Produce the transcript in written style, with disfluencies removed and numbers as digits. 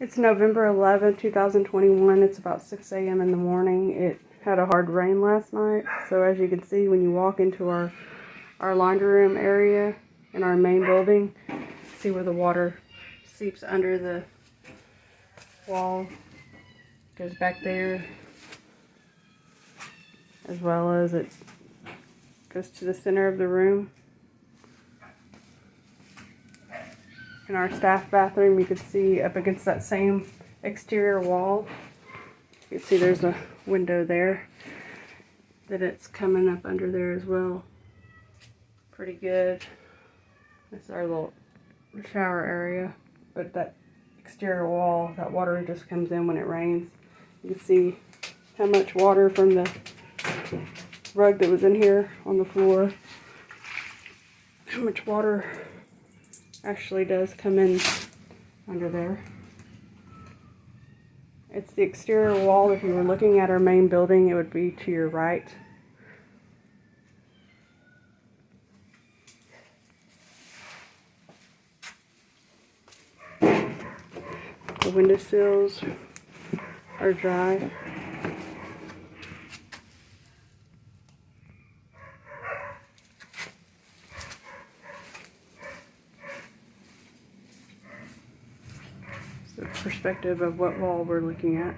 It's November 11th, 2021. It's about 6 a.m. in the morning. It had a hard rain last night. So as you can see, when you walk into our laundry room area in our main building, see where the water seeps under the wall, goes back there, as well as it goes to the center of the room. In our staff bathroom, you can see up against that same exterior wall, you can see there's a window there, that it's coming up under there as well. Pretty good. This is our little shower area, but that exterior wall, that water just comes in when it rains. You can see how much water from the rug that was in here on the floor, how much water actually does come in under there. It's the exterior wall. If you were looking at our main building, it would be to your right. The windowsills are dry. The perspective of what wall we're looking at.